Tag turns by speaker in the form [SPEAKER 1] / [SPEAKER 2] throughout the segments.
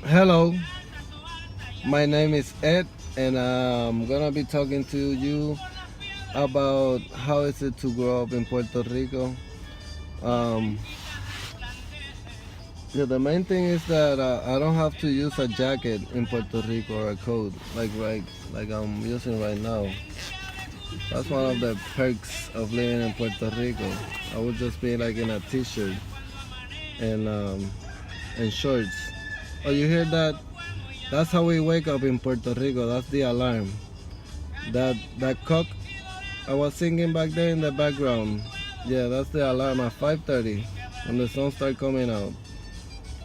[SPEAKER 1] Hello, my name is Ed, and I'm gonna be talking to you about how is it to grow up in Puerto Rico. Um, yeah, the main thing is that I don't have to use a jacket in Puerto Rico or a coat like I'm using right now. That's one of the perks of living in Puerto Rico. I would just be like in a t-shirt and shorts. Oh, you hear that? That's how we wake up in Puerto Rico. That's the alarm. That cock I was singing back there in the background. Yeah, that's the alarm at 5:30 when the sun starts coming out.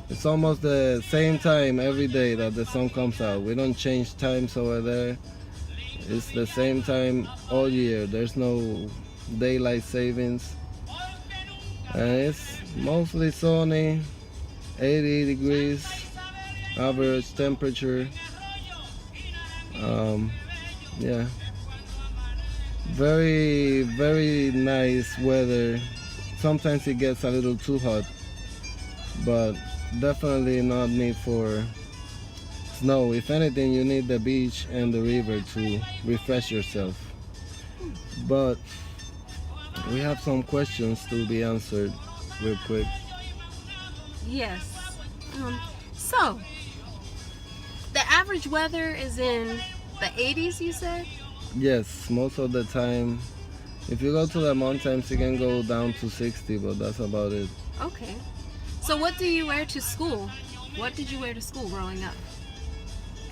[SPEAKER 1] It's almost the same time every day that the sun comes out. We don't change times over there. It's the same time all year. There's no daylight savings. And it's mostly sunny, 80 degrees average temperature. Um, yeah, very nice weather. Sometimes it gets a little too hot, but definitely not need for snow. If anything, you need the beach and the river to refresh yourself. But we have some questions to be answered real quick.
[SPEAKER 2] Yes. So, the average weather is in the 80s, you said?
[SPEAKER 1] Yes, most of the time. If you go to the mountains, you can go down to 60, but that's about it.
[SPEAKER 2] Okay. So, what do you wear to school? What did you wear to school growing up?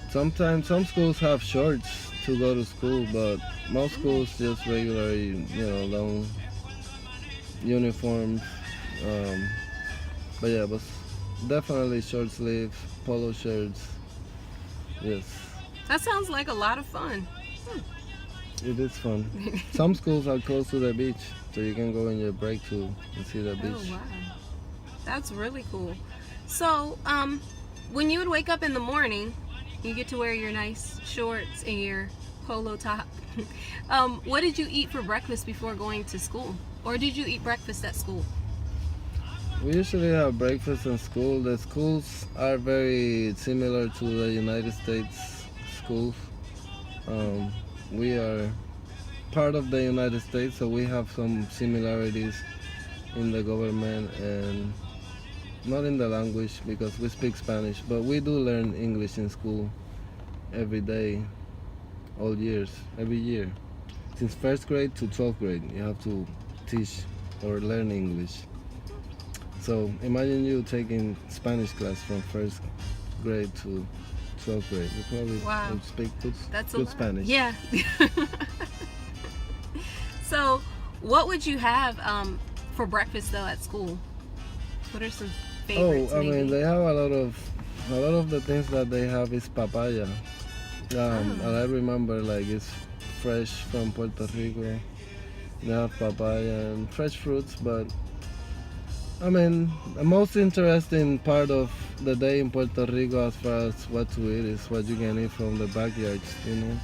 [SPEAKER 1] Sometimes some schools have shorts to go to school, but most schools just regular, long uniforms. Um, but yeah, but definitely short sleeve, polo shirts. Yes,
[SPEAKER 2] That sounds like a lot of fun.
[SPEAKER 1] it is fun. Some schools are close to the beach, so you can go in your break to and see the
[SPEAKER 2] Oh,
[SPEAKER 1] beach.
[SPEAKER 2] wow. That's really cool. So, when you would wake up in the morning, you get to wear your nice shorts and your polo top. What did you eat for breakfast before going to school? Or did you eat breakfast at school?
[SPEAKER 1] We usually have breakfast in school. The schools are very similar to the United States schools. Um, we are part of the United States, so we have some similarities in the government and not in the language because we speak Spanish, but we do learn English in school every day, all years, every year. Since first grade to 12th grade, you have to teach or learn English. So imagine you taking Spanish class from first grade to 12th grade. You probably
[SPEAKER 2] Wow.
[SPEAKER 1] would speak good,
[SPEAKER 2] That's a
[SPEAKER 1] good
[SPEAKER 2] lot.
[SPEAKER 1] Spanish.
[SPEAKER 2] Yeah. So, what would you have for breakfast though at school? What are some favorites?
[SPEAKER 1] Oh, I
[SPEAKER 2] maybe?
[SPEAKER 1] mean, they have a lot of the things that they have is papaya. And I remember like it's fresh from Puerto Rico. They have papaya and fresh fruits, but I mean, the most interesting part of the day in Puerto Rico as far as what to eat is what you can eat from the backyards, you know.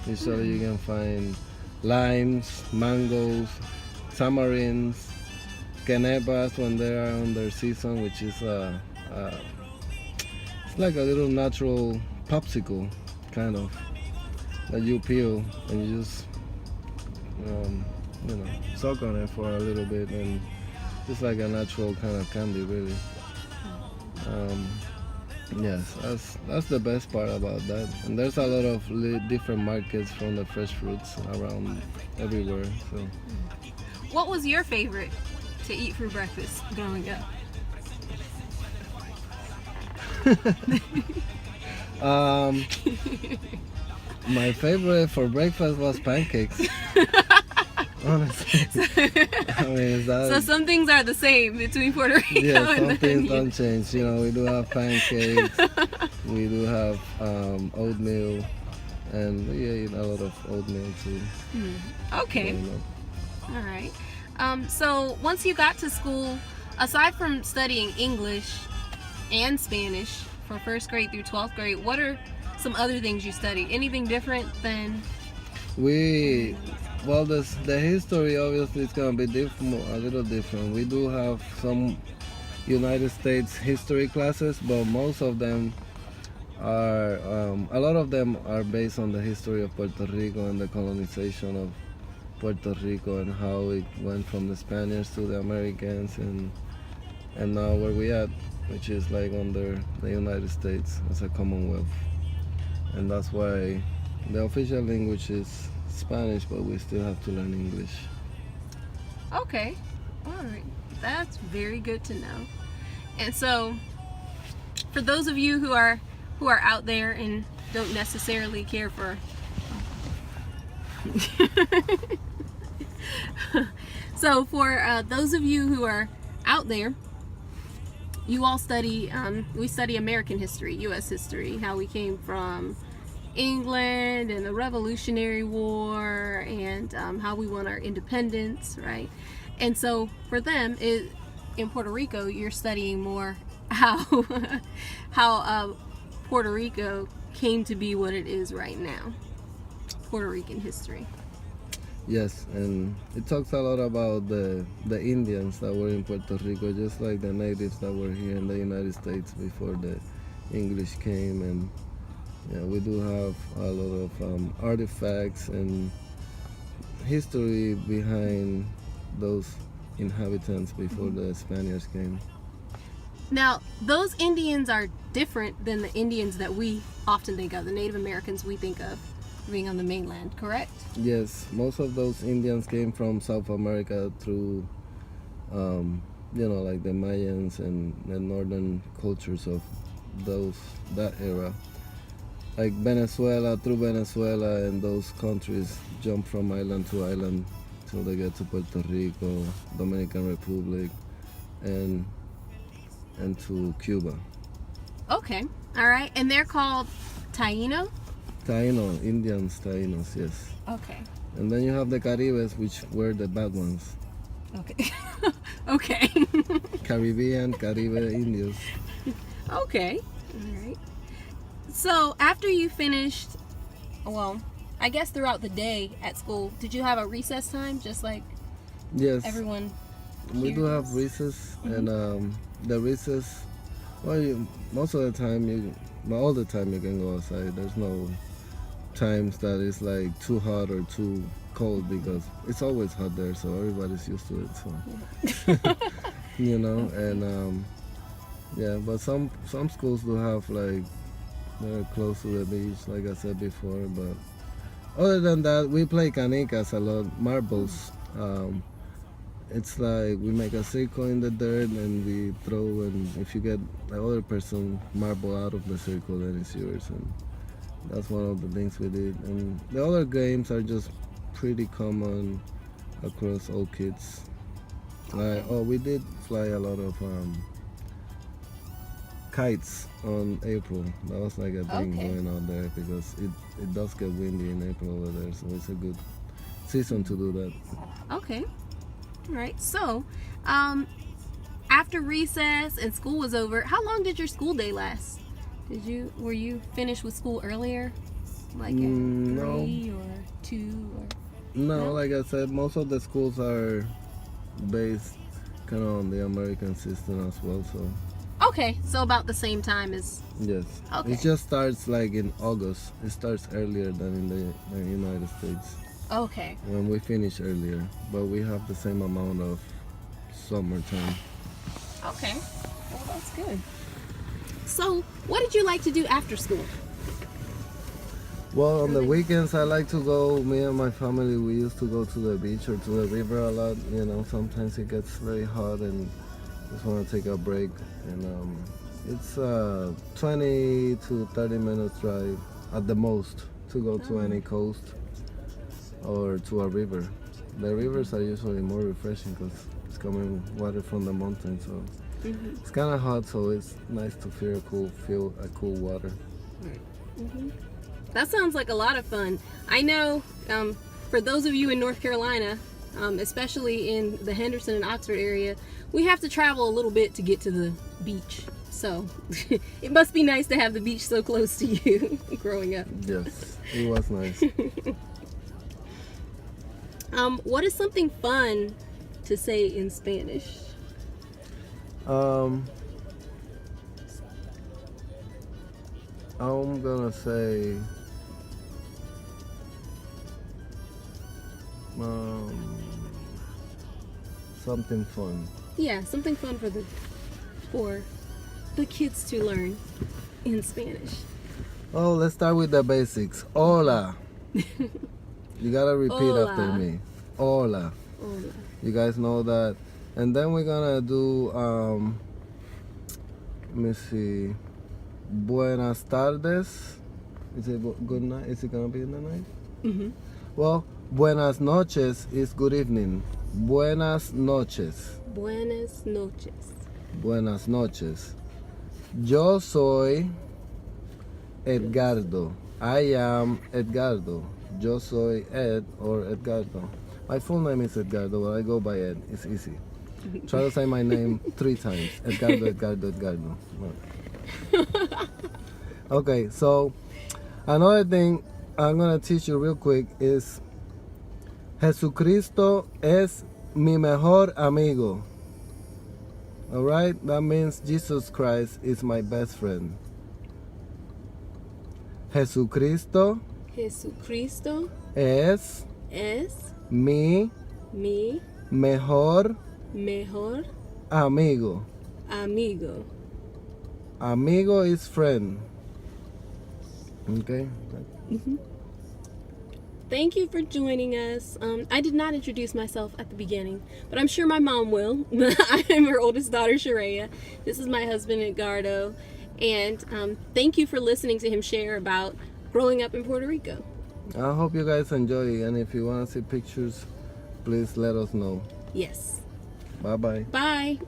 [SPEAKER 1] Usually you can find limes, mangoes, tamarins, quenebas when they are on their season, which is it's like a little natural popsicle, kind of, that you peel and you just, um, suck on it for a little bit, and it's like a natural kind of candy, really. Um, yes, that's the best part about that. And there's a lot of different markets from the fresh fruits around everywhere. So.
[SPEAKER 2] What was your favorite to eat for breakfast growing up?
[SPEAKER 1] um, my favorite for breakfast was pancakes. Honestly, I mean, is that,
[SPEAKER 2] So some things are the same between Puerto Rico
[SPEAKER 1] yeah,
[SPEAKER 2] and
[SPEAKER 1] some things
[SPEAKER 2] the
[SPEAKER 1] don't change. You know, we do have pancakes, we do have oatmeal, and we eat a lot of oatmeal too.
[SPEAKER 2] Okay.
[SPEAKER 1] growing up.
[SPEAKER 2] All right. So once you got to school, aside from studying English and Spanish for first grade through 12th grade, what are some other things you studied? Anything different than?
[SPEAKER 1] Well, the history obviously is gonna be a little different. We do have some United States history classes, but most of them are a lot of them are based on the history of Puerto Rico and the colonization of Puerto Rico and how it went from the Spaniards to the Americans and now where we at, which is like under the United States as a Commonwealth. And that's why the official language is Spanish, but we still have to learn English.
[SPEAKER 2] Okay. All right. That's very good to know. And so, for those of you who are out there and don't necessarily care for so for those of you who are out there, you all study we study American history, US history, how we came from England and the Revolutionary War, and how we won our independence, right? And so for them, in Puerto Rico, you're studying more how how Puerto Rico came to be what it is right now. Puerto Rican history.
[SPEAKER 1] Yes, and it talks a lot about the Indians that were in Puerto Rico, just like the natives that were here in the United States before the English came. And yeah, we do have a lot of artifacts and history behind those inhabitants before the Spaniards came.
[SPEAKER 2] Now, those Indians are different than the Indians that we often think of, the Native Americans we think of being on the mainland, correct?
[SPEAKER 1] Yes, most of those Indians came from South America through, like the Mayans and the northern cultures of that era. Like Venezuela, through Venezuela and those countries jump from island to island till they get to Puerto Rico, Dominican Republic, and to Cuba.
[SPEAKER 2] Okay, all right, and they're called Taino?
[SPEAKER 1] Taino, Indians, Tainos, yes.
[SPEAKER 2] Okay.
[SPEAKER 1] And then you have the Caribes, which were the bad ones.
[SPEAKER 2] Okay. Okay.
[SPEAKER 1] Caribbean, Caribe Indians.
[SPEAKER 2] Okay. All right. So after you finished, well, I guess throughout the day at school, did you have a recess time, just like
[SPEAKER 1] Yes.
[SPEAKER 2] everyone?
[SPEAKER 1] We
[SPEAKER 2] here
[SPEAKER 1] do have
[SPEAKER 2] does?
[SPEAKER 1] recess, and the recess, well, most of the time, all the time you can go outside. There's no times that it's like too hot or too cold, because it's always hot there, so everybody's used to it. So, and yeah, but some schools do have like they're close to the beach, like I said before. But other than that, we play canicas a lot, marbles. It's like we make a circle in the dirt and we throw, and if you get the other person marble out of the circle, then it's yours. And that's one of the things we did. And the other games are just pretty common across all kids. Like, we did fly a lot of kites on April. That was like a thing going on there, because it does get windy in April over there, so it's a good season to do that.
[SPEAKER 2] Okay. All right. So, after recess and school was over, how long did your school day last? Were you finished with school earlier, like at 3 or 2 or?
[SPEAKER 1] No, like I said, most of the schools are based kind of on the American system as well. So.
[SPEAKER 2] Okay, so about the same time as.
[SPEAKER 1] Yes.
[SPEAKER 2] Okay.
[SPEAKER 1] It just starts like in August. It starts earlier than in the United States.
[SPEAKER 2] Okay.
[SPEAKER 1] When we finish earlier, but we have the same amount of summertime.
[SPEAKER 2] Okay. Well, that's good. So, what did you like to do after school?
[SPEAKER 1] Well, on the weekends, I like to go, me and my family, we used to go to the beach or to the river a lot. Sometimes it gets very hot and just want to take a break. And it's a 20 to 30 minutes drive at the most to go to any coast or to a river. The rivers are usually more refreshing because it's coming water from the mountain, so it's kind of hot, so it's nice to feel a cool water.
[SPEAKER 2] That sounds like a lot of fun. I know for those of you in North Carolina, especially in the Henderson and Oxford area, we have to travel a little bit to get to the beach. So it must be nice to have the beach so close to you growing up.
[SPEAKER 1] Yes, it was nice.
[SPEAKER 2] What is something fun to say in Spanish?
[SPEAKER 1] I'm gonna say something fun.
[SPEAKER 2] Yeah, something fun for the kids to learn in Spanish.
[SPEAKER 1] Oh, let's start with the basics. Hola. You gotta repeat after
[SPEAKER 2] Hola.
[SPEAKER 1] me. Hola.
[SPEAKER 2] Hola.
[SPEAKER 1] You guys know that. And then we're gonna do let me see. Buenas tardes. Is it good night? Is it gonna be in the night?
[SPEAKER 2] Mm-hmm.
[SPEAKER 1] Well, buenas noches is good evening. Buenas noches.
[SPEAKER 2] Buenas noches.
[SPEAKER 1] Buenas noches. Yo soy Edgardo. I am Edgardo. Yo soy Ed or Edgardo. My full name is Edgardo, but I go by Ed. It's easy. Try to say my name 3 times. Edgardo, Edgardo, Edgardo. Okay, so another thing I'm going to teach you real quick is Jesucristo es mi mejor amigo. Alright? That means Jesus Christ is my best friend. Jesucristo
[SPEAKER 2] Jesucristo
[SPEAKER 1] es
[SPEAKER 2] mi
[SPEAKER 1] mejor
[SPEAKER 2] mejor
[SPEAKER 1] amigo.
[SPEAKER 2] amigo.
[SPEAKER 1] Amigo is friend. Okay?
[SPEAKER 2] Mm-hmm. Thank you for joining us. I did not introduce myself at the beginning, but I'm sure my mom will. I am her oldest daughter, Sharia. This is my husband, Edgardo. And thank you for listening to him share about growing up in Puerto Rico.
[SPEAKER 1] I hope you guys enjoy it, and if you want to see pictures, please let us know.
[SPEAKER 2] Yes.
[SPEAKER 1] Bye-bye.
[SPEAKER 2] Bye.